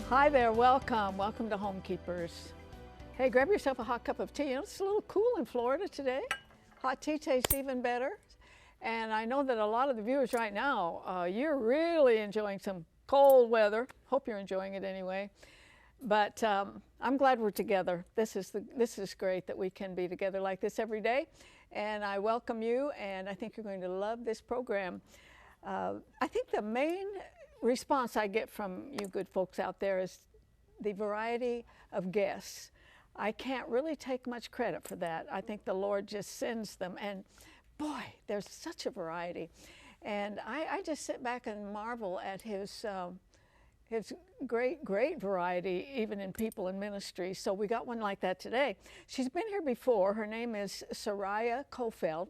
Hi there, welcome. Welcome to Homekeepers. Hey, grab yourself a hot cup of tea. You know, it's a little cool in Florida today. Hot tea tastes even better. And I know that a lot of the viewers right now, you're really enjoying some cold weather. Hope you're enjoying it anyway. But I'm glad we're together. This is great that we can be together like this every day. And I welcome you, and I think you're going to love this program. I think the main response I get from you good folks out there is the variety of guests. I can't really take much credit for that. I think the Lord just sends them, and boy, there's such a variety. And I just sit back and marvel at his great variety, even in people in ministry. So we got one like that today. She's been here before. Her name is Soraya Coffelt,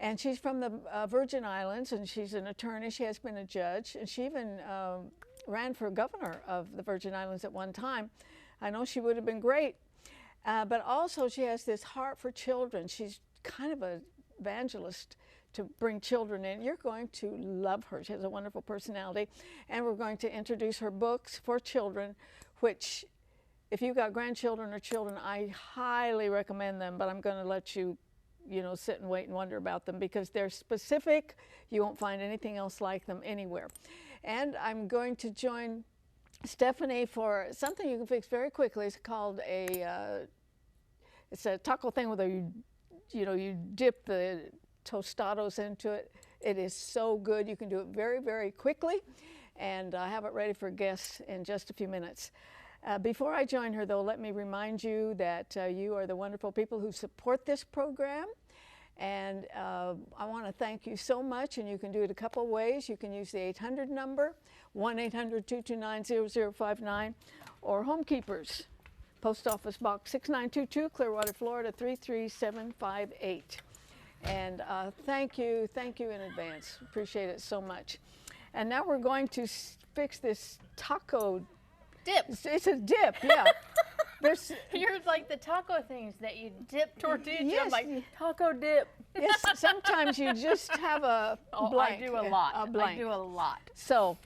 and she's from the Virgin Islands, and she's an attorney. She has been a judge, and she even ran for governor of the Virgin Islands at one time. I know she would have been great, but also she has this heart for children. She's kind of an evangelist to bring children in. You're going to love her. She has a wonderful personality, and we're going to introduce her books for children, which if you've got grandchildren or children, I highly recommend them, but I'm going to let you sit and wait and wonder about them because they're specific. You won't find anything else like them anywhere. And I'm going to join Stephanie for something you can fix very quickly. It's called it's a taco thing where you dip the tostados into it. It is so good. You can do it very, very quickly, and I have it ready for guests in just a few minutes. Before I join her, though, let me remind you that you are the wonderful people who support this program, and I want to thank you so much, and you can do it a couple ways. You can use the 800 number, 1-800-229-0059, or Homekeepers, Post Office Box 6922, Clearwater, Florida 33758. And thank you in advance. Appreciate it so much. And now we're going to fix this taco dip. It's a dip, yeah. You're like the taco things that you dip tortillas. Yes. I'm like, taco dip. Yes, sometimes you just have a blank. I do a lot. A blank. I do a lot. So,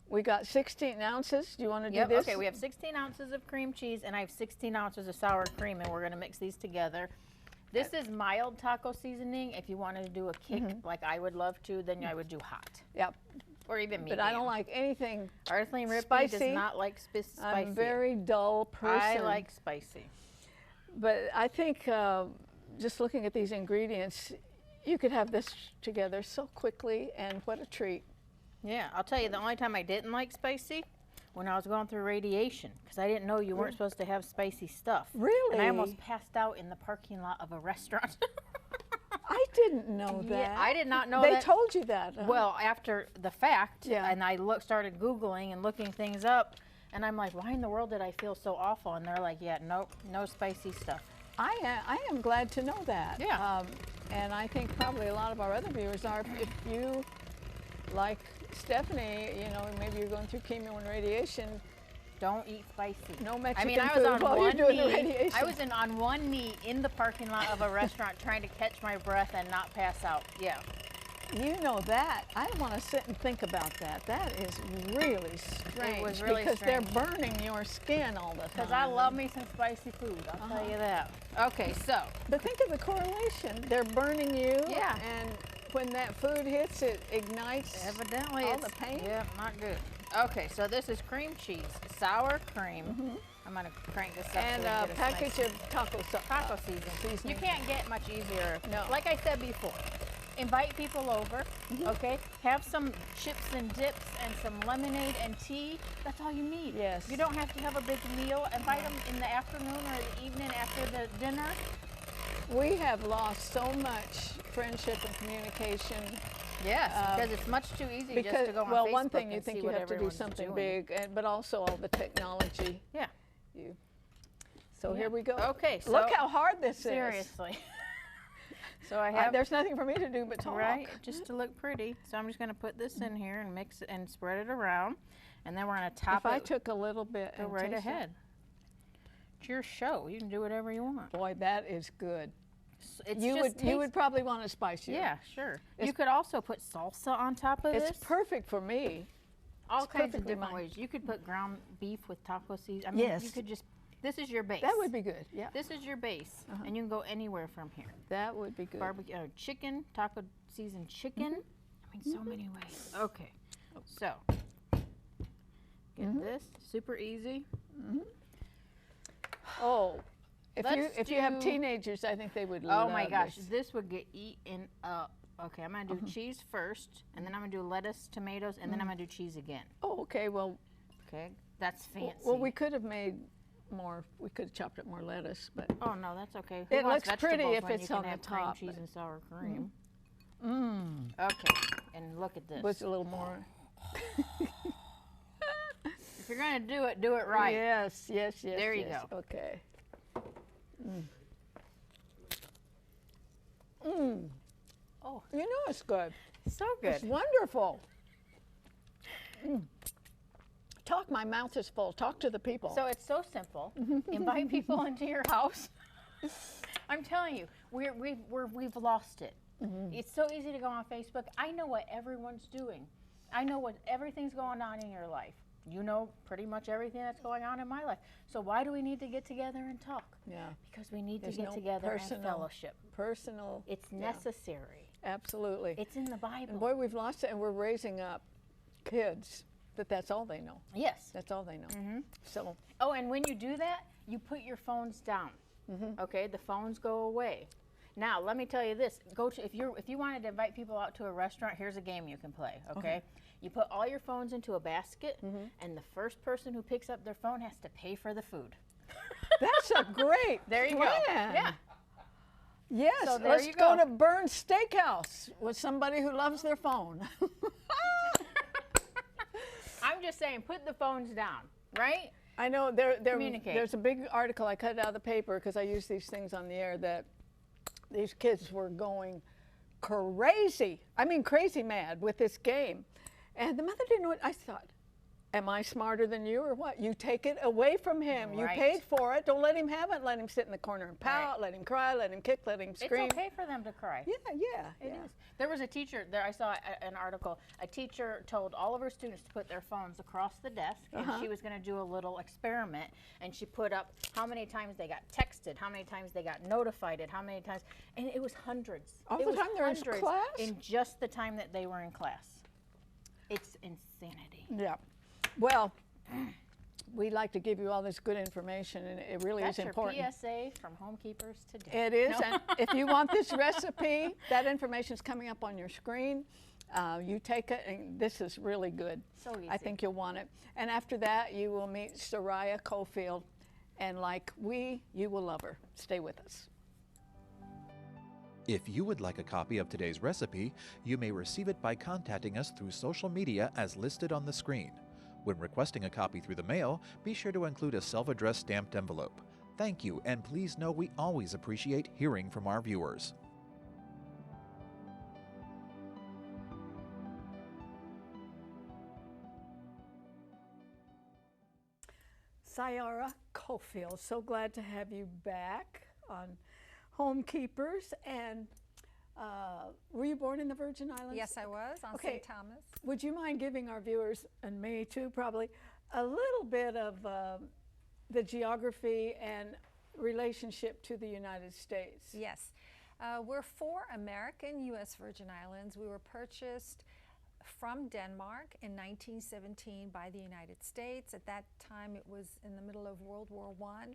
we got 16 ounces. Do you want to do this? Okay, we have 16 ounces of cream cheese, and I have 16 ounces of sour cream, and we're going to mix these together. This is mild taco seasoning. If you wanted to do a kick like I would love to, then I would do hot. Yep. Or even medium. But I don't like anything Arthelene Rippy spicy. does not like spicy. I'm a very dull person. I like spicy. But I think just looking at these ingredients, you could have this together so quickly, and what a treat. Yeah, I'll tell you, the only time I didn't like spicy, when I was going through radiation, because I didn't know you weren't supposed to have spicy stuff. Really? And I almost passed out in the parking lot of a restaurant. I didn't know that. Yeah, I did not know they that. They told you that. Huh? Well, after the fact, yeah. And I started Googling and looking things up, and I'm like, why in the world did I feel so awful? And they're like, yeah, nope, no spicy stuff. I am glad to know that. Yeah. And I think probably a lot of our other viewers are. If you, like Stephanie, maybe you're going through chemo and radiation, don't eat spicy. No Mexican food. I was on one knee. I was on one knee in the parking lot of a restaurant trying to catch my breath and not pass out. Yeah. You know that. I don't want to sit and think about that. That is really strange. It was really because strange. They're burning your skin all the time. Because I love me some spicy food, I'll tell you that. Okay, so. But think of the correlation. They're burning you. Yeah. And when that food hits, it ignites evidently all the pain. Yeah, not good. Okay, so this is cream cheese, sour cream. I'm going to crank this up. And a package of taco seasoning. You can't get much easier. No. Like I said before, invite people over, okay? Have some chips and dips and some lemonade and tea. That's all you need. Yes. You don't have to have a big meal. Invite them in the afternoon or the evening after the dinner. We have lost so much friendship and communication. Yes, because it's much too easy just to go on Facebook. Well, one thing you think you have to do everyone's something doing. big, but also all the technology. Yeah. So here we go. Okay. So look how hard this is. Seriously. So I have. There's nothing for me to do but talk. Right, just to look pretty. So I'm just going to put this in here and mix it and spread it around, and then we're going to top it. If I took a little bit, go right ahead. It's your show. You can do whatever you want. Boy, that is good. It's you would probably want to spice it. Yeah, sure. You could also put salsa on top of this. It's perfect for me. all It's kinds of perfectly different mine. ways. You could put ground beef with taco seasoning. I mean, Yes. you could just, this is your base. That would be good. Yeah. This is your base, and you can go anywhere from here. That would be good. Barbecue, chicken, taco seasoned chicken. I mean, so many ways. Okay, so get this, super easy. Oh, if Let's you have do- teenagers, I think they would Oh love my gosh, this. this would get eaten up. Okay, I'm gonna do cheese first, and then I'm gonna do lettuce, tomatoes, and then I'm gonna do cheese again. Oh, okay. Well, Okay, that's fancy. well, we could have made more. We could have chopped up more lettuce, but Oh no, that's okay. Who It wants looks pretty vegetables if when it's you can on the have top, cream cheese but- and sour cream. Okay, and look at this. was a little more. If you're gonna do it right. Yes, yes, yes. There you yes. go. Okay. Oh, You know it's good. so It's good. wonderful. Talk, my mouth is full. Talk to the people. So it's so simple. Invite people into your house. I'm telling you, we've lost it. It's so easy to go on Facebook. I know what everyone's doing. I know what everything's going on in your life. You know pretty much everything that's going on in my life. So why do we need to get together and talk? yeah, Because we need There's to get no together and personal- fellowship. personal. It's yeah, necessary. absolutely. It's in the And Bible. boy, we've lost it, and we're raising up kids that's all they know. Yes. That's all they know. So Oh, and when you do that, you put your phones down. Okay, the phones go away. Now, let me tell you this: if you wanted to invite people out to a restaurant, here's a game you can play. Okay, you put all your phones into a basket, and the first person who picks up their phone has to pay for the food. that's a great There you plan. go. Yeah. Yes, So there let's you go go. to Burns Steakhouse with somebody who loves their phone. I'm just saying, put the phones down, right? I know Communicate. there's a big article I cut out of the paper because I use these things on the air that these kids were going crazy. I mean, crazy mad with this game. And the mother didn't know it. I thought, am I smarter than you or what? You take it away from him. You Right. paid for it. Don't let him have it. Let him sit in the corner and pout. Let him cry. Let him kick. Let him scream. It's okay for them to cry. Yeah. It is. There was a teacher there. I saw an article. A teacher told all of her students to put their phones across the desk, and she was going to do a little experiment. And she put up how many times they got texted, how many times they got notified, and how many times, and it was hundreds. All It the was time they're in hundreds class? in just the time that they were in class. It's insanity. Yeah. Well, we like to give you all this good information, and it really That's is important. your PSA from Homekeepers today. It is, No? and if you want this recipe, that information is coming up on your screen. You take it, and this is really good. So easy. I think you'll want it. And after that, you will meet Soraya Coffelt, and like you will love her. Stay with us. If you would like a copy of today's recipe, you may receive it by contacting us through social media as listed on the screen. When requesting a copy through the mail, be sure to include a self-addressed stamped envelope. Thank you, and please know we always appreciate hearing from our viewers. Sariah Cofield, so glad to have you back on Homekeepers. And were you born in the Virgin Islands? Yes, I was on Okay. St. Thomas. Would you mind giving our viewers, and me too probably, a little bit of the geography and relationship to the United States? Yes. We're 4 American U.S. Virgin Islands. We were purchased from Denmark in 1917 by the United States. At that time, it was in the middle of World War I,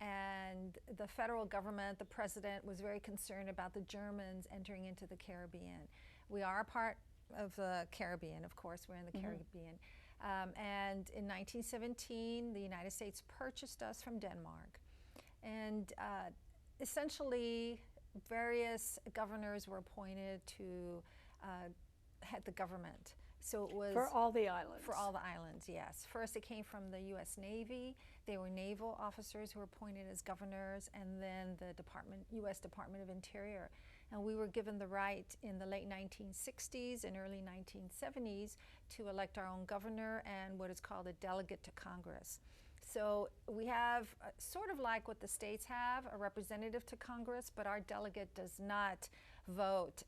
and the federal government, the president, was very concerned about the Germans entering into the Caribbean. We are a part of the Caribbean, of course, we're in the Caribbean. And in 1917, the United States purchased us from Denmark. And essentially, various governors were appointed to head the government. So it was For all the islands. for all the islands, yes. First, it came from the U.S. Navy. They were naval officers who were appointed as governors, and then the U.S. Department of Interior. And we were given the right in the late 1960s and early 1970s to elect our own governor and what is called a delegate to Congress. So we have, sort of like what the states have, a representative to Congress, but our delegate does not vote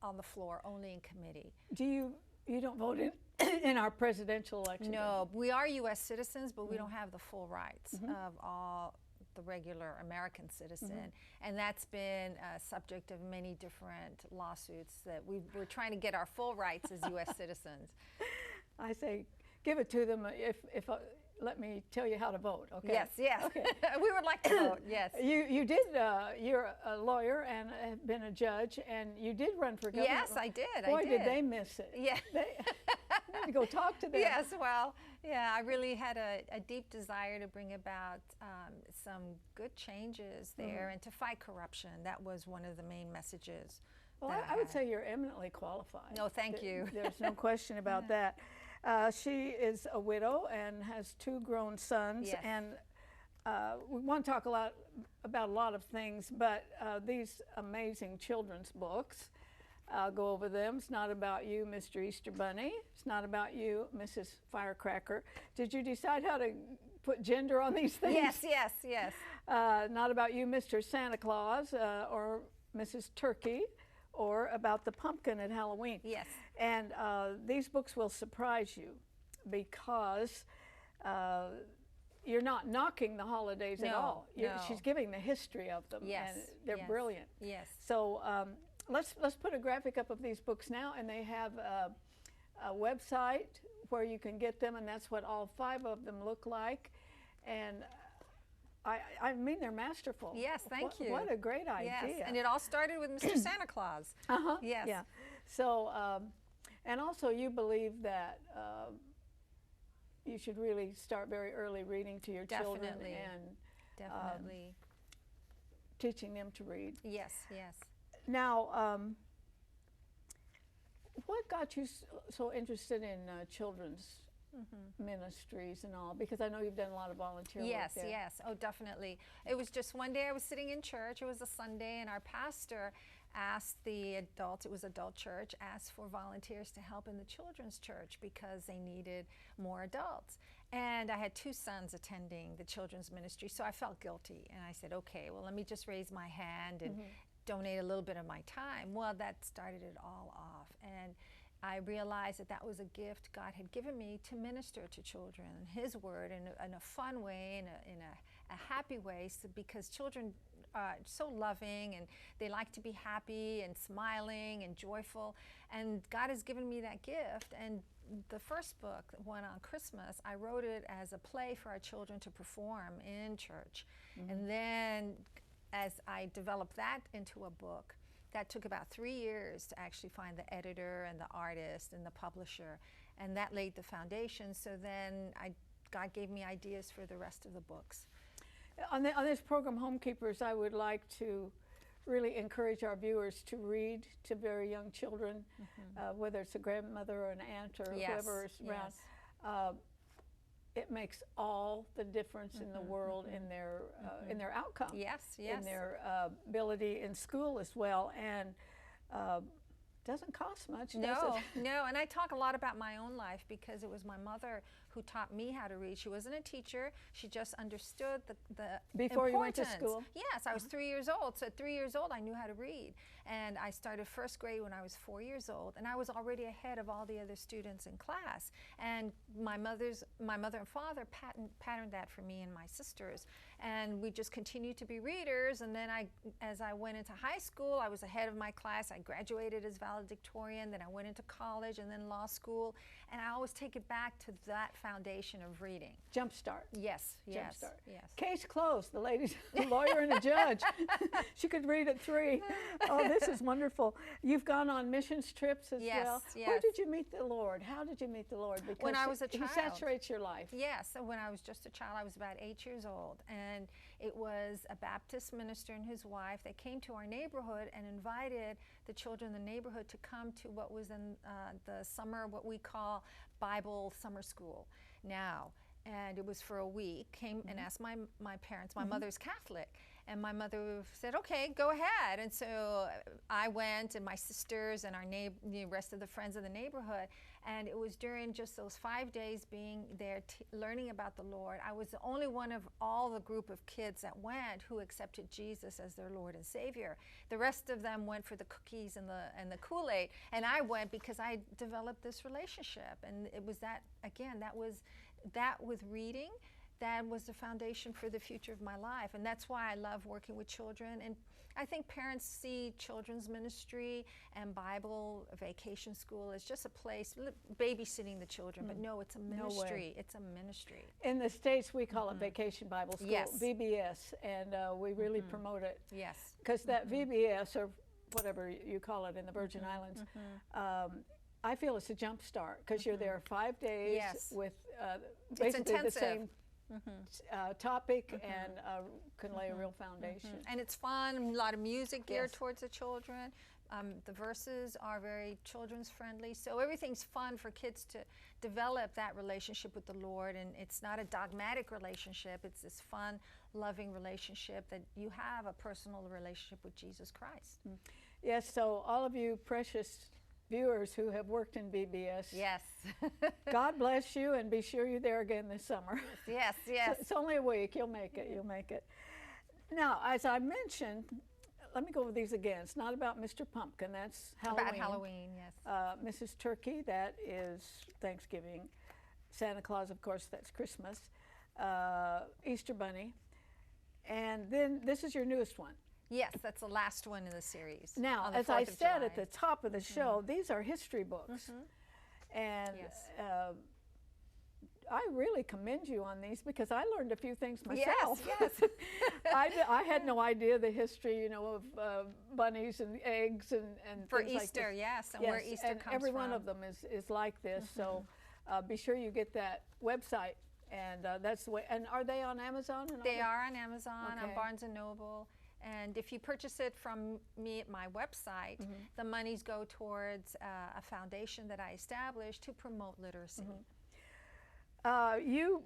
on the floor, only in committee. Do you You don't vote in in our presidential election. No, we are U.S. citizens, but we don't have the full rights of all the regular American citizen. And that's been a subject of many different lawsuits that we're trying to get our full rights as U.S. citizens. I say, give it to them if let me tell you how to vote, okay? Yes, yes. Okay. We would like to vote, yes. You did, you're a lawyer and have been a judge, and you did run for governor. Yes, I did. Boy, did they miss it. Yeah. They need to go talk to them. Yes, well, yeah, I really had a deep desire to bring about some good changes there and to fight corruption. That was one of the main messages. Well, I would say you're eminently qualified. No, thank you. There's no question about that. She is a widow and has 2 grown sons, Yes. and we want to talk about a lot of things, but these amazing children's books, I'll go over them. It's not about you, Mr. Easter Bunny. It's not about you, Mrs. Firecracker. Did you decide how to put gender on these things? Yes, yes, yes. Not about you, Mr. Santa Claus, or Mrs. Turkey, or about the pumpkin at Halloween. Yes. And these books will surprise you because you're not knocking the holidays at No, all. no. She's giving the history of them, Yes, and they're yes, brilliant. yes. So let's put a graphic up of these books now, and they have a website where you can get them, and that's what all 5 of them look like. And I mean, they're masterful. Yes, thank you. What a great idea. Yes, and it all started with Mr. Santa Claus. Yes. Yeah. So, and also you believe that you should really start very early reading to your children Definitely. and Definitely. teaching them to read. Yes, yes. Now, what got you so interested in children's ministries and all? Because I know you've done a lot of volunteer work Yes, there. yes. Oh, definitely. It was just one day I was sitting in church. It was a Sunday, and our pastor asked the adults, it was adult church, asked for volunteers to help in the children's church because they needed more adults. And I had 2 sons attending the children's ministry, so I felt guilty. And I said, okay, well, let me just raise my hand and donate a little bit of my time. Well, that started it all off. And I realized that that was a gift God had given me to minister to children, His word, in a fun way, in a happy way, so because children are so loving and they like to be happy and smiling and joyful, and God has given me that gift. And the first book, the one on Christmas, I wrote it as a play for our children to perform in church. And then as I developed that into a book, that took about 3 years to actually find the editor and the artist and the publisher, and that laid the foundation. So then God gave me ideas for the rest of the books. On this program, Homekeepers, I would like to really encourage our viewers to read to very young children, whether it's a grandmother or an aunt or whoever is around. Yes. It makes all the difference in the world in their outcome. Yes, yes. In their ability in school as well, and doesn't cost much, does No, it? no, and I talk a lot about my own life because it was my mother who taught me how to read. She wasn't a teacher. She just understood the Before you went to importance. school? Yes, I was 3 years old. So at 3 years old, I knew how to read. And I started first grade when I was 4 years old, and I was already ahead of all the other students in class. And my mother and father patterned that for me and my sisters. And we just continued to be readers. And then as I went into high school, I was ahead of my class. I graduated as valedictorian. Then I went into college and then law school. And I always take it back to that foundation of reading. Jumpstart. Yes, yes, Jumpstart. yes. Case closed. The lady's a lawyer and a judge. She could read at 3. Oh, this is wonderful. You've gone on missions trips as Yes, well. yes. Where did you meet the Lord? How did you meet the Lord? Because When I was a He child. saturates your life. Yes, so when I was just a child, I was about 8 years old, and it was a Baptist minister and his wife that came to our neighborhood and invited the children in the neighborhood to come to what was in the summer, what we call Bible summer school now. And it was for a week. Came and asked my parents. My mother's Catholic, And my mother said, okay, go ahead. And so I went, and my sisters and the rest of the friends of the neighborhood. And it was during just those 5 days being there, learning about the Lord. I was the only one of all the group of kids that went who accepted Jesus as their Lord and Savior. The rest of them went for the cookies and the Kool-Aid. And I went because I developed this relationship. And it was that, again, that with reading, that was the foundation for the future of my life. And that's why I love working with children. And I think parents see children's ministry and Bible vacation school as just a place, babysitting the children, but no, it's a ministry. It's a ministry. In the States, we call it Vacation Bible School, Yes. VBS, and we really promote it. Yes. Because that VBS, or whatever you call it in the Virgin Islands, I feel it's a jump start, because you're there 5 days Yes. with It's basically the intensive. same topic, and can lay a real foundation. And it's fun, a lot of music geared Yes. towards the children. The verses are very children's friendly. So everything's fun for kids to develop that relationship with the Lord. And it's not a dogmatic relationship. It's this fun, loving relationship that you have a personal relationship with Jesus Christ. Yes, so all of you precious viewers who have worked in VBS, Yes. God bless you, and be sure you're there again this summer. Yes, yes. It's only a week. You'll make it. You'll make it. Now, as I mentioned, let me go over these again. It's not about Mr. Pumpkin. That's Halloween. About Halloween, yes. Mrs. Turkey, that is Thanksgiving. Santa Claus, of course, that's Christmas. Easter Bunny. And then this is your newest one. Yes, that's the last one in the series. Now, on the as I 4th of said July. at the top of the show, these are history books. And Yes. I really commend you on these, because I learned a few things myself. Yes, yes. I had no idea the history, of bunnies and eggs and For things like Easter, this. yes, and where Easter and comes every from. one of them is like this. So be sure you get that website, and that's the way. And are they on Amazon? And all They that? are on Amazon, on Okay. Barnes & Noble. And if you purchase it from me at my website, the monies go towards a foundation that I established to promote literacy. You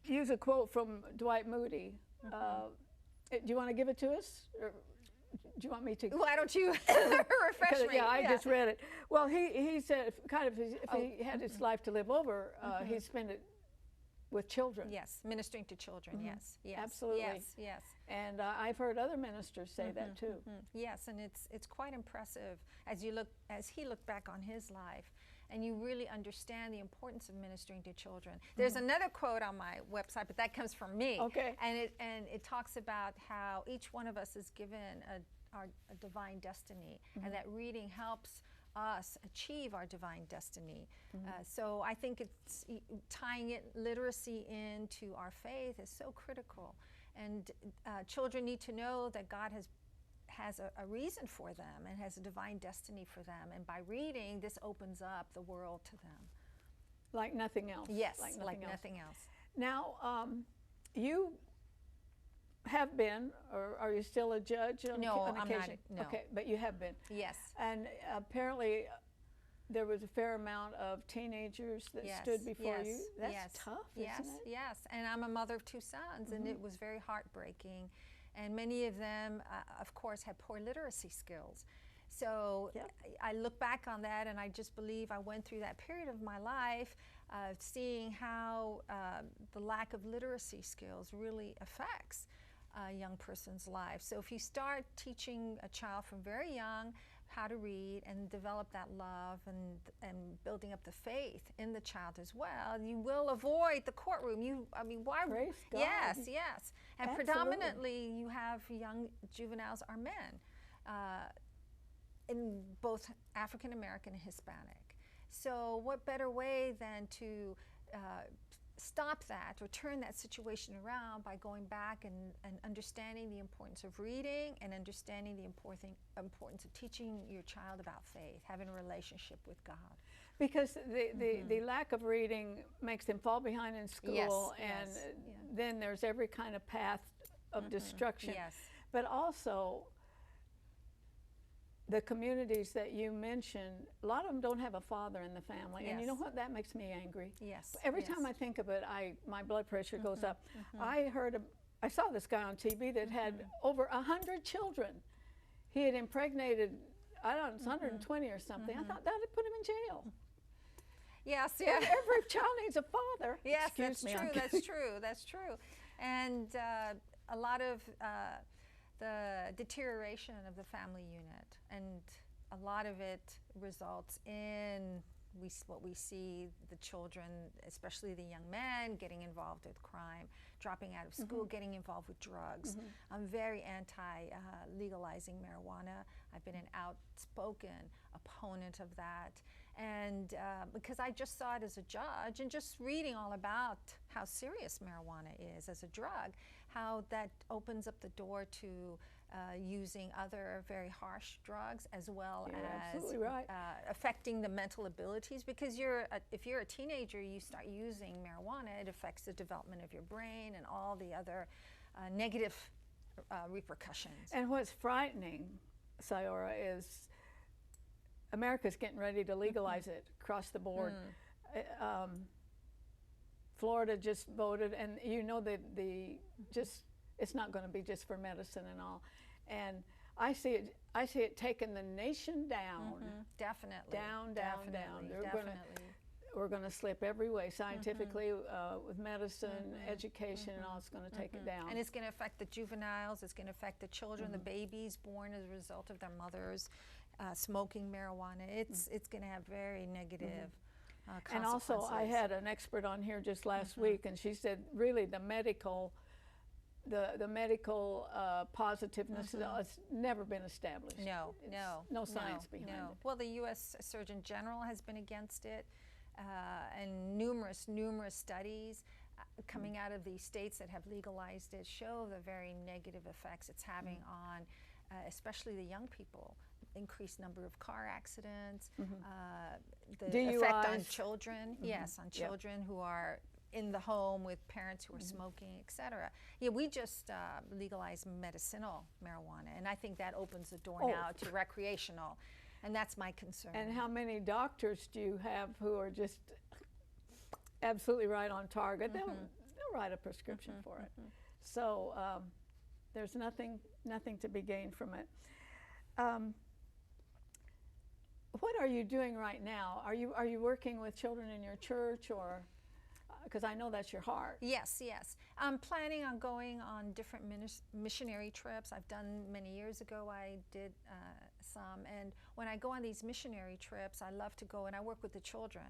use a quote from Dwight Moody. Do you want to give it to us, or do you want me to? Why don't you refresh me? Yeah, I just read it. Well, he said, kind of, if he had his life to live over, he'd spend it with children. Yes, ministering to children, yes, yes. Absolutely. Yes, yes. And I've heard other ministers say that too. Yes, and it's quite impressive as he looked back on his life, and you really understand the importance of ministering to children. There's another quote on my website, but that comes from me. Okay. And it talks about how each one of us is given a divine destiny, and that reading helps us achieve our divine destiny. So I think it's tying literacy into our faith is so critical. And children need to know that God has a reason for them and has a divine destiny for them. And by reading, this opens up the world to them. Like nothing else. Yes, like nothing else. Now, you have been, or are you still a judge on No, on I'm occasion? not, no. Okay, but you have been. Yes. And apparently there was a fair amount of teenagers that Yes, stood before yes, you. That's yes, tough, yes, isn't it? Yes, and I'm a mother of 2 sons, and it was very heartbreaking. And many of them, of course, had poor literacy skills. So Yep. I look back on that, and I just believe I went through that period of my life, seeing how the lack of literacy skills really affects a young person's life. So if you start teaching a child from very young how to read and develop that love and building up the faith in the child as well, you will avoid the courtroom. Why? Praise God. Yes, yes. And Absolutely. predominantly you have young juveniles are men, in both African American and Hispanic. So what better way than to stop that or turn that situation around by going back and understanding the importance of reading and understanding the importance of teaching your child about faith, having a relationship with God. Because the lack of reading makes them fall behind in school, Yes, and yes, yeah. then there's every kind of path of destruction. Yes. But also, the communities that you mentioned, a lot of them don't have a father in the family, and you know Yes. what? That makes me angry. Yes. Every yes. time I think of it, my blood pressure goes up. I heard I saw this guy on TV that had over 100 children. He had impregnated, I don't know, it's 120 or something. I thought that would put him in jail. Yes, yeah. Every child needs a father. Yes, Excuse me, I'm that's kidding. true. That's true. And a lot of the deterioration of the family unit, and a lot of it results in what we see, the children, especially the young men, getting involved with crime, dropping out of school, getting involved with drugs. I'm very anti-legalizing marijuana. I've been an outspoken opponent of that. And because I just saw it as a judge, and just reading all about how serious marijuana is as a drug, how that opens up the door to using other very harsh drugs, as well as absolutely right. affecting the mental abilities. Because if you're a teenager, you start using marijuana, it affects the development of your brain and all the other negative repercussions. And what's frightening, Sayora, is America's getting ready to legalize it across the board. Florida just voted, and you know that it's not going to be just for medicine and all. And I see it taking the nation down. Definitely. Down. Definitely. We're going to slip every way, scientifically, with medicine, education, and all. It's going to take it down. And it's going to affect the juveniles. It's going to affect the children, the babies born as a result of their mothers smoking marijuana. It's going to have very negative consequences. And also, I had an expert on here just last week, and she said, really, the medical positiveness has never been established. No science behind it. Well, the U.S. Surgeon General has been against it, and numerous studies coming out of these states that have legalized it show the very negative effects it's having on especially the young people. Increased number of car accidents, the DUIs. Effect on children, yes, on children who are in the home with parents who are smoking, etc. Yeah, we just legalized medicinal marijuana, and I think that opens the door now to recreational, and that's my concern. And how many doctors do you have who are just absolutely right on target? They'll write a prescription for it. So there's nothing to be gained from it. What are you doing right now? Are you working with children in your church, or because I know that's your heart? Yes. I'm planning on going on different missionary trips. I've done many years ago. I did some, and when I go on these missionary trips, I love to go and I work with the children.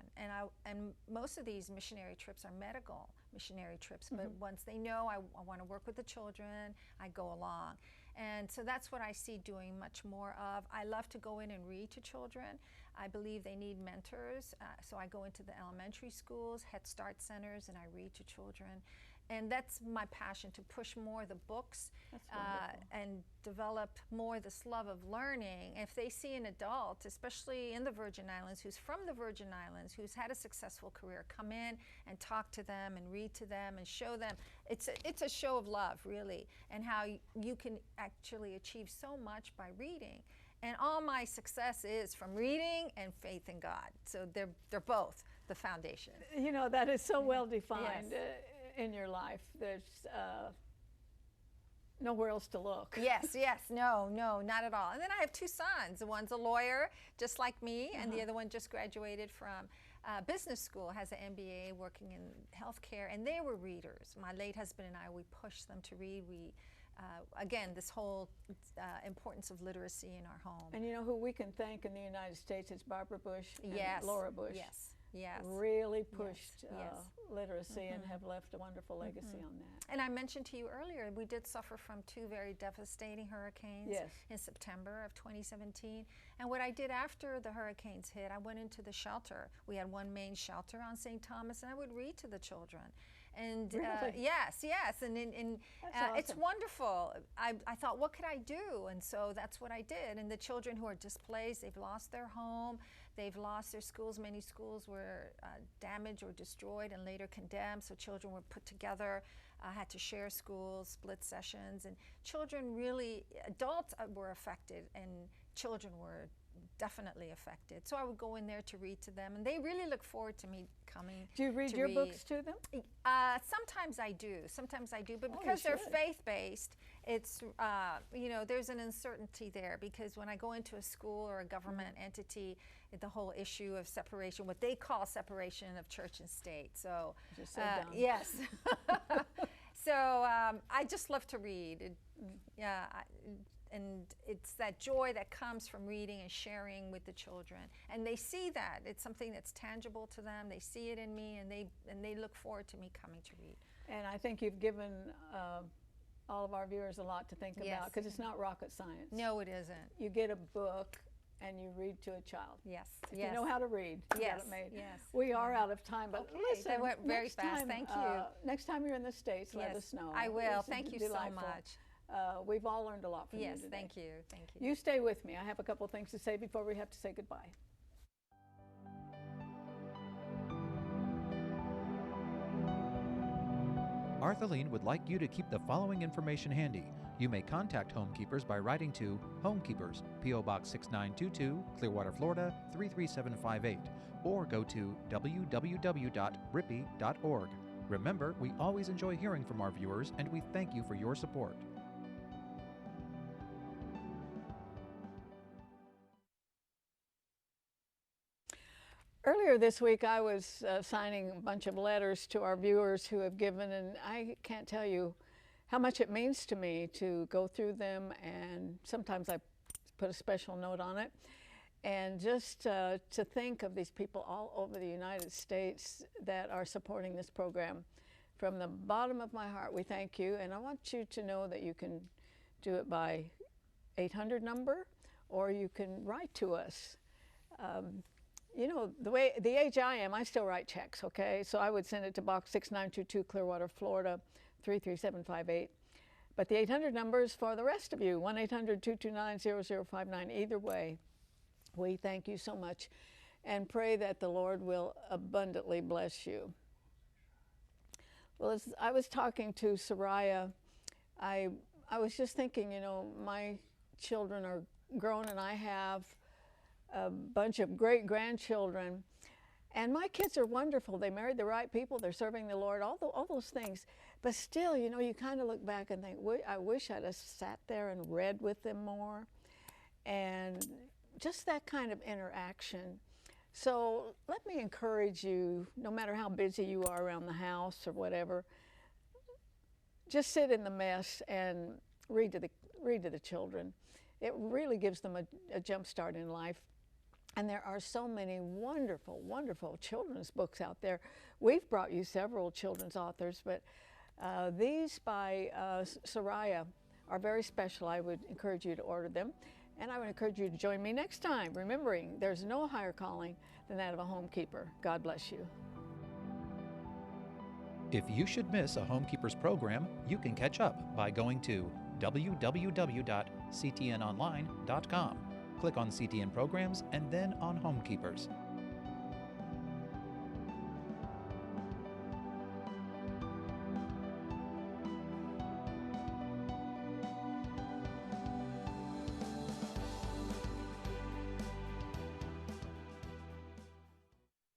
And most of these missionary trips are medical missionary trips. But once they know I want to work with the children, I go along. And so that's what I see doing much more of. I love to go in and read to children. I believe they need mentors. So I go into the elementary schools, Head Start centers, and I read to children. And that's my passion, to push more the books and develop more this love of learning. If they see an adult, especially in the Virgin Islands, who's from the Virgin Islands, who's had a successful career, come in and talk to them and read to them and show them. It's a show of love, really, and how you can actually achieve so much by reading. And all my success is from reading and faith in God. So they're both the foundation. You know, that is so well defined. In your life, there's nowhere else to look. Yes, no, not at all. And then I have two sons. One's a lawyer, just like me, and the other one just graduated from business school, has an MBA working in healthcare, and they were readers. My late husband and I, we pushed them to read. We, again, this whole importance of literacy in our home. And you know who we can thank in the United States is Barbara Bush and Laura Bush. Yes. Really pushed literacy and have left a wonderful legacy on that. And I mentioned to you earlier, we did suffer from two very devastating hurricanes in September of 2017. And what I did after the hurricanes hit, I went into the shelter. We had one main shelter on St. Thomas, and I would read to the children. And really? Yes, and awesome. It's wonderful. I thought, what could I do? And so that's what I did. And the children who are displaced, they've lost their home, they've lost their schools. Many schools were damaged or destroyed and later condemned. So children were put together, had to share schools, split sessions, and children really, adults were affected, and children were definitely affected. So I would go in there to read to them, and they really look forward to me coming. Do you read your books to them? Sometimes I do. Sometimes I do, but Oh, you because they're should. faith-based, it's there's an uncertainty there, because when I go into a school or a government entity, the whole issue of separation, what they call separation of church and state. So Just so dumb. yes. So I just love to read. And it's that joy that comes from reading and sharing with the children, and they see that it's something that's tangible to them. They see it in me, and they look forward to me coming to read. And I think you've given all of our viewers a lot to think Yes. about, because it's not rocket science. No, it isn't. You get a book and you read to a child. Yes. If Yes. you know how to read, you Yes. got it made. Yes. We are out of time, but Okay, listen, that went very next fast. time, Thank you. Next time you're in the States, let Yes, us know. I will. This is Thank you so delightful. much. We've all learned a lot from you Yes, today. thank you. Thank you. You stay with me. I have a couple of things to say before we have to say goodbye. Arthelene would like you to keep the following information handy. You may contact Homekeepers by writing to Homekeepers, P.O. Box 6922, Clearwater, Florida 33758, or go to www.rippy.org. Remember, we always enjoy hearing from our viewers, and we thank you for your support. Earlier this week, I was signing a bunch of letters to our viewers who have given, and I can't tell you how much it means to me to go through them, and sometimes I put a special note on it. And just to think of these people all over the United States that are supporting this program. From the bottom of my heart, we thank you, and I want you to know that you can do it by 800 number, or you can write to us. You know, the age I am, I still write checks, okay? So I would send it to Box 6922, Clearwater, Florida 33758. But the 800 number is for the rest of you, 1-800-229-0059. Either way, we thank you so much and pray that the Lord will abundantly bless you. Well, as I was talking to Sariah, I was just thinking, you know, my children are grown, and I have a bunch of great grandchildren, and my kids are wonderful. They married the right people, they're serving the Lord, all those things. But still, you know, you kind of look back and think, I wish I'd have sat there and read with them more, and just that kind of interaction. So let me encourage you, no matter how busy you are around the house or whatever, just sit in the mess and read to the children. It really gives them a jump start in life. And there are so many wonderful, wonderful children's books out there. We've brought you several children's authors, but these by Sariah are very special. I would encourage you to order them. And I would encourage you to join me next time, remembering there's no higher calling than that of a homekeeper. God bless you. If you should miss a Homekeepers program, you can catch up by going to www.ctnonline.com. Click on CTN Programs and then on Homekeepers.